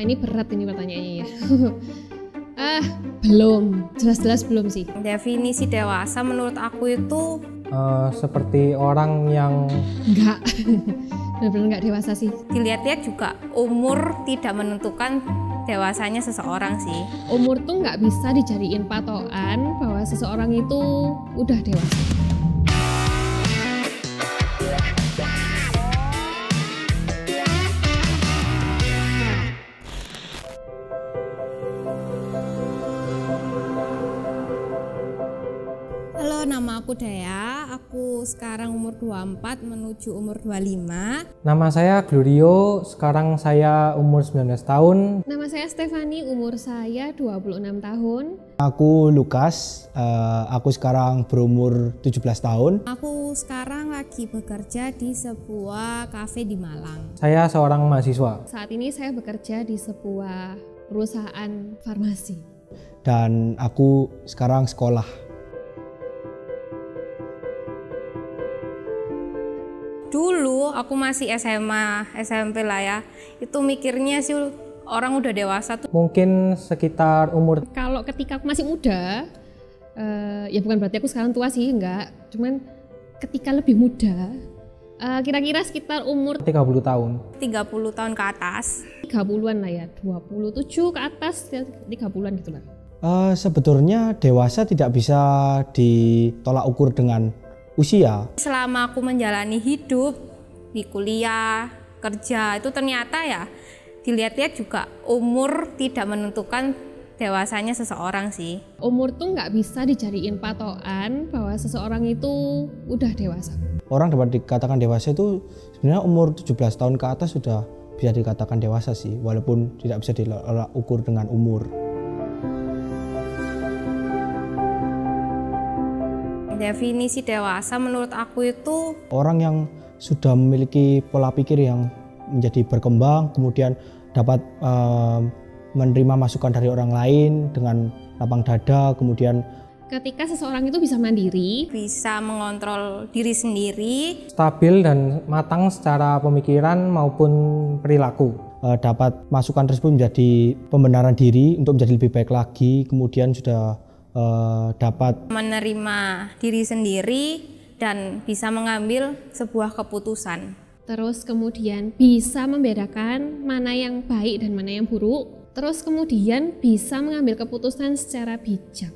Ini berat ini pertanyaannya ya. Belum, jelas-jelas belum sih. Definisi dewasa menurut aku itu seperti orang yang enggak, benar-benar enggak dewasa sih. Dilihat-lihat juga umur tidak menentukan dewasanya seseorang sih. Umur tuh nggak bisa dijadiin patokan bahwa seseorang itu udah dewasa. Halo, nama aku Daya. Aku sekarang umur 24 menuju umur 25. Nama saya Glorio, sekarang saya umur 19 tahun. Nama saya Stefani, umur saya 26 tahun. Aku Lukas, aku sekarang berumur 17 tahun. Aku sekarang lagi bekerja di sebuah kafe di Malang. Saya seorang mahasiswa. Saat ini saya bekerja di sebuah perusahaan farmasi. Dan aku sekarang sekolah. Dulu aku masih SMA, SMP lah ya. Itu mikirnya sih orang udah dewasa tuh. Mungkin sekitar umur Kalau ketika aku masih muda, ya bukan berarti aku sekarang tua sih, enggak. Cuman ketika lebih muda, kira-kira sekitar umur 30 tahun. 30 tahun ke atas. 30-an lah ya, 27 ke atas, ya 30-an gitu lah. Sebetulnya dewasa tidak bisa ditolak ukur dengan usia. Selama aku menjalani hidup di kuliah, kerja, itu ternyata ya dilihat-lihat juga umur tidak menentukan dewasanya seseorang sih. Umur tuh nggak bisa dijadiin patokan bahwa seseorang itu udah dewasa. Orang dapat dikatakan dewasa itu sebenarnya umur 17 tahun ke atas sudah bisa dikatakan dewasa sih, walaupun tidak bisa ditolak ukur dengan umur. Definisi dewasa menurut aku itu Orang yang sudah memiliki pola pikir yang menjadi berkembang, kemudian dapat menerima masukan dari orang lain dengan lapang dada, kemudian Ketika seseorang itu bisa mandiri, bisa mengontrol diri sendiri, Stabil dan matang secara pemikiran maupun perilaku. dapat masukan tersebut menjadi pembenaran diri untuk menjadi lebih baik lagi, kemudian sudah dapat menerima diri sendiri, dan bisa mengambil sebuah keputusan. terus kemudian bisa membedakan mana yang baik dan mana yang buruk, terus kemudian bisa mengambil keputusan secara bijak.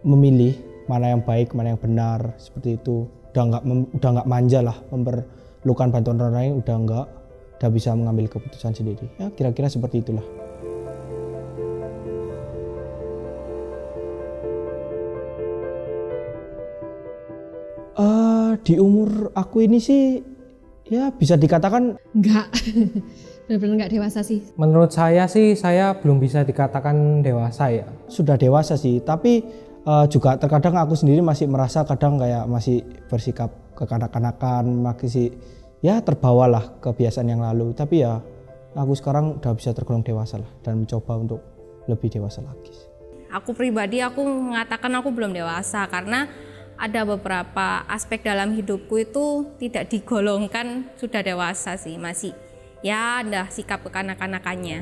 memilih mana yang baik, mana yang benar, seperti itu. Udah nggak manja lah, memerlukan bantuan orang lain, udah bisa mengambil keputusan sendiri. Ya kira-kira seperti itulah. Di umur aku ini sih ya bisa dikatakan Enggak, benar-benar enggak dewasa sih. Menurut saya sih, saya belum bisa dikatakan dewasa ya. sudah dewasa sih, tapi juga terkadang aku sendiri masih merasa kadang kayak masih bersikap kekanak-kanakan, masih ya terbawalah kebiasaan yang lalu. Tapi ya aku sekarang udah bisa tergolong dewasa lah dan mencoba untuk lebih dewasa lagi. Aku pribadi aku mengatakan aku belum dewasa karena ada beberapa aspek dalam hidupku itu tidak digolongkan sudah dewasa sih, masih ya ada sikap kekanak-kanakannya.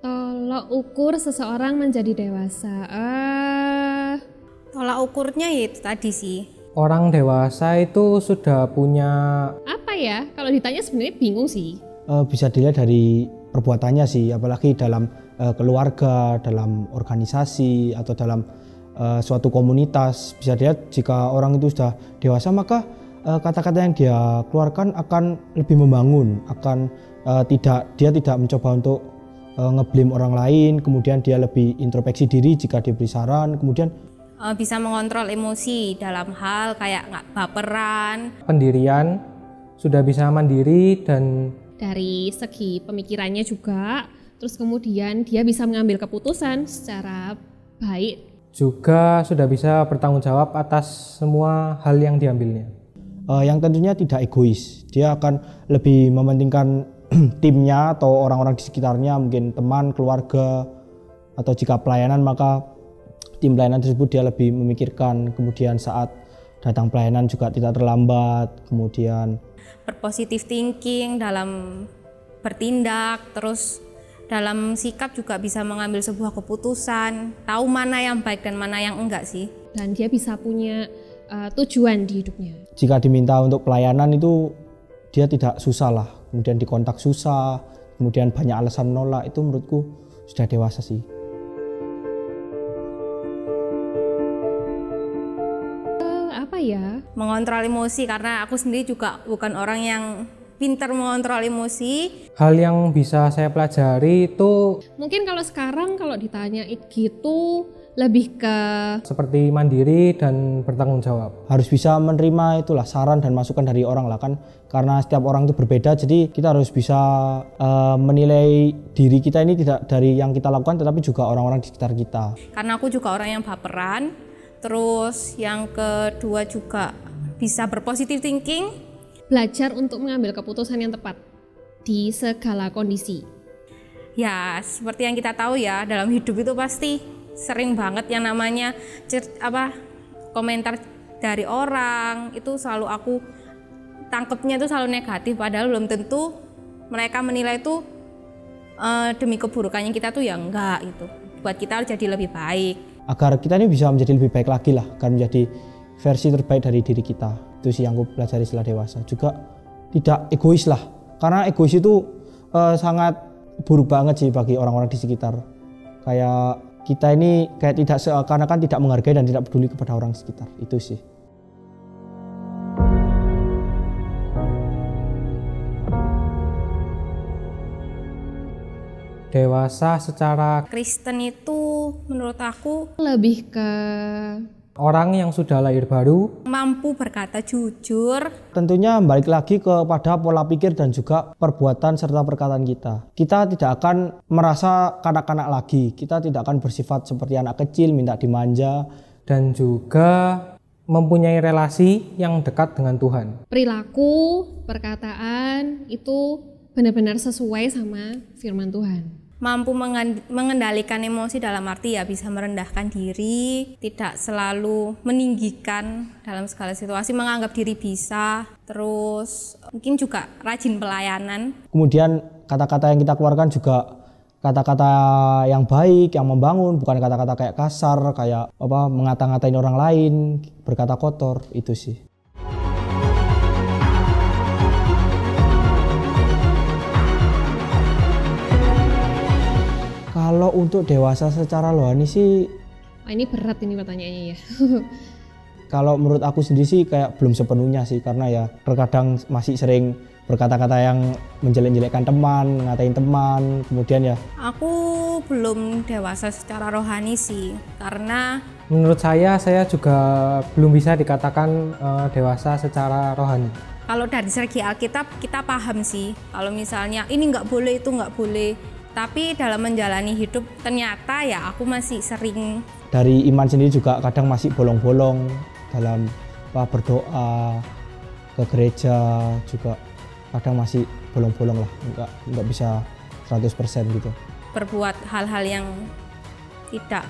Tolak ukur seseorang menjadi dewasa. Tolak ukurnya yaitu tadi sih. Orang dewasa itu sudah punya Apa ya? Kalau ditanya sebenarnya bingung sih. Bisa dilihat dari perbuatannya sih, apalagi dalam keluarga, dalam organisasi atau dalam suatu komunitas. Bisa dilihat jika orang itu sudah dewasa, maka kata-kata yang dia keluarkan akan lebih membangun, akan dia tidak mencoba untuk ngeblame orang lain, kemudian dia lebih introspeksi diri jika diberi saran, kemudian Bisa mengontrol emosi dalam hal kayak nggak baperan. pendirian, sudah bisa mandiri dan Dari segi pemikirannya juga, terus kemudian dia bisa mengambil keputusan secara baik. juga sudah bisa bertanggung jawab atas semua hal yang diambilnya. yang tentunya tidak egois. Dia akan lebih mementingkan timnya atau orang-orang di sekitarnya, mungkin teman, keluarga, atau jika pelayanan maka tim pelayanan tersebut dia lebih memikirkan. Kemudian saat datang pelayanan juga tidak terlambat, kemudian berpositif thinking dalam bertindak, terus dalam sikap juga bisa mengambil sebuah keputusan, tahu mana yang baik dan mana yang enggak sih. Dan dia bisa punya tujuan di hidupnya. Jika diminta untuk pelayanan itu dia tidak susah lah, kemudian dikontak susah, kemudian banyak alasan menolak, itu menurutku sudah dewasa sih. Apa ya? Mengontrol emosi, karena aku sendiri juga bukan orang yang pintar mengontrol emosi. Hal yang bisa saya pelajari itu Mungkin kalau sekarang kalau ditanya gitu lebih ke seperti mandiri dan bertanggung jawab. Harus bisa menerima itulah saran dan masukan dari orang lah kan, karena setiap orang itu berbeda, jadi kita harus bisa menilai diri kita ini tidak dari yang kita lakukan tetapi juga orang-orang di sekitar kita. Karena aku juga orang yang baperan, terus yang kedua juga bisa berpositif thinking. belajar untuk mengambil keputusan yang tepat di segala kondisi. Ya, seperti yang kita tahu ya, dalam hidup itu pasti sering banget yang namanya komentar dari orang, itu selalu aku tangkepnya itu selalu negatif, padahal belum tentu mereka menilai itu demi keburukannya kita tuh ya enggak gitu. Buat kita jadi lebih baik. Agar kita ini bisa menjadi lebih baik lagi lah, agar menjadi versi terbaik dari diri kita. Itu sih yang aku pelajari setelah dewasa. Juga tidak egois lah, karena egois itu sangat buruk banget sih bagi orang-orang di sekitar. Kayak kita ini kayak tidak seakan-akan tidak menghargai dan tidak peduli kepada orang sekitar. Itu sih. Dewasa secara Kristen itu menurut aku Lebih ke orang yang sudah lahir baru, mampu berkata jujur. Tentunya balik lagi kepada pola pikir dan juga perbuatan serta perkataan kita. Kita tidak akan merasa kanak-kanak lagi. Kita tidak akan bersifat seperti anak kecil, minta dimanja. dan juga mempunyai relasi yang dekat dengan Tuhan. perilaku, perkataan itu benar-benar sesuai sama firman Tuhan. Mampu mengendalikan emosi dalam arti ya bisa merendahkan diri, tidak selalu meninggikan dalam segala situasi, menganggap diri bisa, terus mungkin juga rajin pelayanan. Kemudian kata-kata yang kita keluarkan juga kata-kata yang baik, yang membangun, bukan kata-kata kayak kasar, kayak mengata-ngatain orang lain, berkata kotor, itu sih. Kalau untuk dewasa secara rohani sih, Ini berat ini pertanyaannya ya. kalau menurut aku sendiri sih kayak belum sepenuhnya sih, karena ya terkadang masih sering berkata-kata yang menjelek-jelekkan teman, ngatain teman, kemudian ya. Aku belum dewasa secara rohani sih, karena Menurut saya juga belum bisa dikatakan dewasa secara rohani. kalau dari segi Alkitab kita paham sih, kalau misalnya ini nggak boleh, itu nggak boleh. Tapi dalam menjalani hidup ternyata ya aku masih sering. Dari iman sendiri juga kadang masih bolong-bolong dalam berdoa ke gereja, juga kadang masih bolong-bolong lah, nggak bisa 100% gitu. Berbuat hal-hal yang tidak,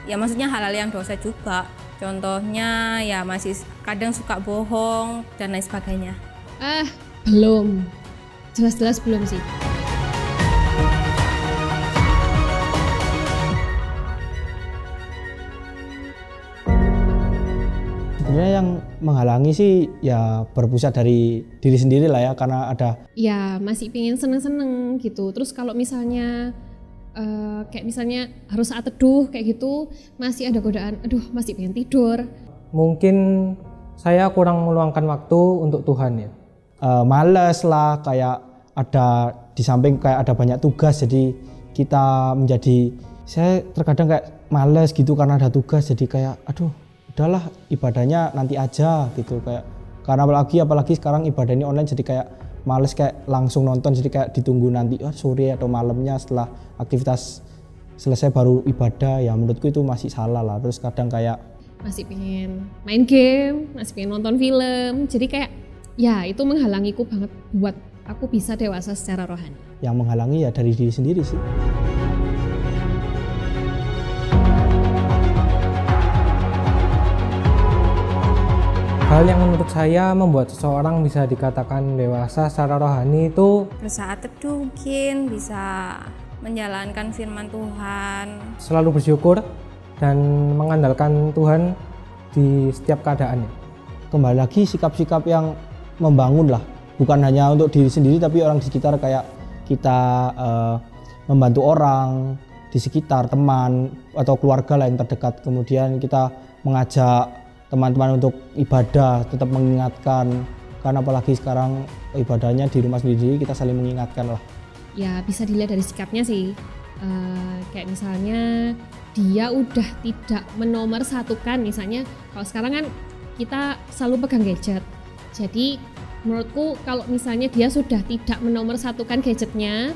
ya maksudnya hal-hal yang dosa juga. Contohnya ya masih kadang suka bohong dan lain sebagainya. Belum. Jelas-jelas belum sih. Sebenarnya yang menghalangi sih ya berpusat dari diri sendiri lah ya, karena ada Ya masih pengen seneng-seneng gitu. Terus kalau misalnya kayak misalnya harus saat teduh kayak gitu, masih ada godaan, aduh masih pengen tidur. Mungkin saya kurang meluangkan waktu untuk Tuhan ya. males lah, kayak ada di samping kayak ada banyak tugas, jadi kita menjadi, saya terkadang kayak males gitu karena ada tugas, jadi kayak aduh udahlah ibadahnya nanti aja gitu, kayak karena apalagi sekarang ibadah ini online, jadi kayak males kayak langsung nonton, jadi kayak ditunggu nanti sore atau malamnya setelah aktivitas selesai baru ibadah. Ya menurutku itu masih salah lah. Terus kadang kayak Masih pengen main game, masih pengen nonton film. Jadi kayak ya itu menghalangiku banget buat aku bisa dewasa secara rohani. yang menghalangi ya dari diri sendiri sih. Hal yang menurut saya membuat seseorang bisa dikatakan dewasa secara rohani itu Bersaat teduh mungkin bisa menjalankan firman Tuhan. selalu bersyukur dan mengandalkan Tuhan di setiap keadaannya. Kembali lagi sikap-sikap yang membangun lah, bukan hanya untuk diri sendiri tapi orang di sekitar, kayak kita membantu orang di sekitar, teman atau keluarga lah yang terdekat. Kemudian kita mengajak teman-teman untuk ibadah, tetap mengingatkan, karena apalagi sekarang ibadahnya di rumah sendiri, kita saling mengingatkan lah. Ya bisa dilihat dari sikapnya sih. Kayak misalnya dia udah tidak menomorsatukan, misalnya kalau sekarang kan kita selalu pegang gadget. Jadi menurutku kalau misalnya dia sudah tidak menomorsatukan gadgetnya,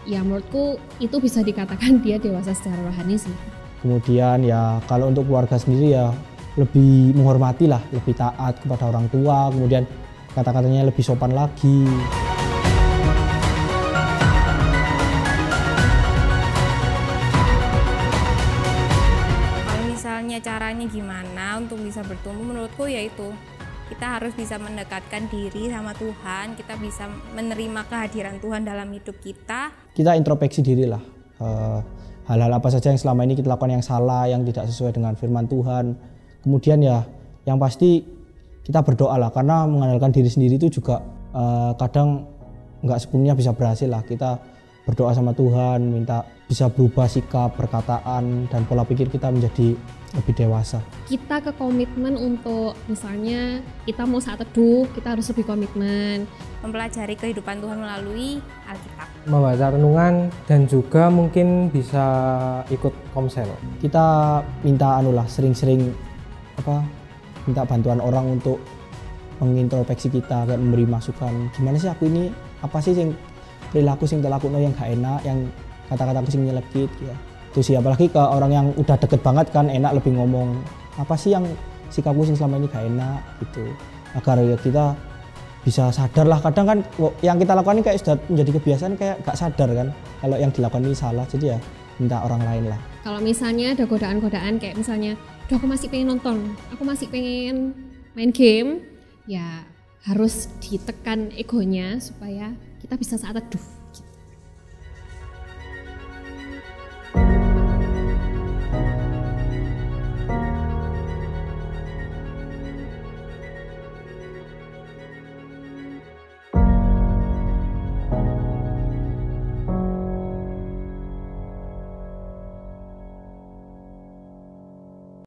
ya menurutku itu bisa dikatakan dia dewasa secara rohani sih. Kemudian ya kalau untuk keluarga sendiri ya lebih menghormati lah, lebih taat kepada orang tua, kemudian kata-katanya lebih sopan lagi. Kalau misalnya caranya gimana untuk bisa bertumbuh, menurutku yaitu kita harus bisa mendekatkan diri sama Tuhan, kita bisa menerima kehadiran Tuhan dalam hidup kita. Kita introspeksi diri lah, hal-hal apa saja yang selama ini kita lakukan yang salah, yang tidak sesuai dengan firman Tuhan. Kemudian ya yang pasti kita berdoa lah, karena mengandalkan diri sendiri itu juga kadang nggak sepenuhnya bisa berhasil lah. Kita berdoa sama Tuhan, minta bisa berubah sikap, perkataan, dan pola pikir kita menjadi lebih dewasa. Kita ke komitmen untuk misalnya kita mau saat teduh, kita harus lebih komitmen. Mempelajari kehidupan Tuhan melalui Alkitab. Membaca renungan dan juga mungkin bisa ikut komsel. Kita minta sering-sering minta bantuan orang untuk mengintrospeksi kita, kayak memberi masukan, gimana sih aku ini, apa sih yang perilaku sing terlaku yang gak enak, yang kata-kataku sing nyelekit ya. Itu sih, apalagi ke orang yang udah deket banget kan enak lebih ngomong apa sih yang sikapku sing selama ini gak enak gitu, agar ya kita bisa sadar lah. Kadang kan yang kita lakukan ini kayak sudah menjadi kebiasaan, kayak gak sadar kan kalau yang dilakukan ini salah, jadi ya minta orang lain lah. Kalau misalnya ada godaan-godaan kayak misalnya, "Duh, aku masih pengen nonton, aku masih pengen main game," ya harus ditekan egonya supaya kita bisa saat teduh.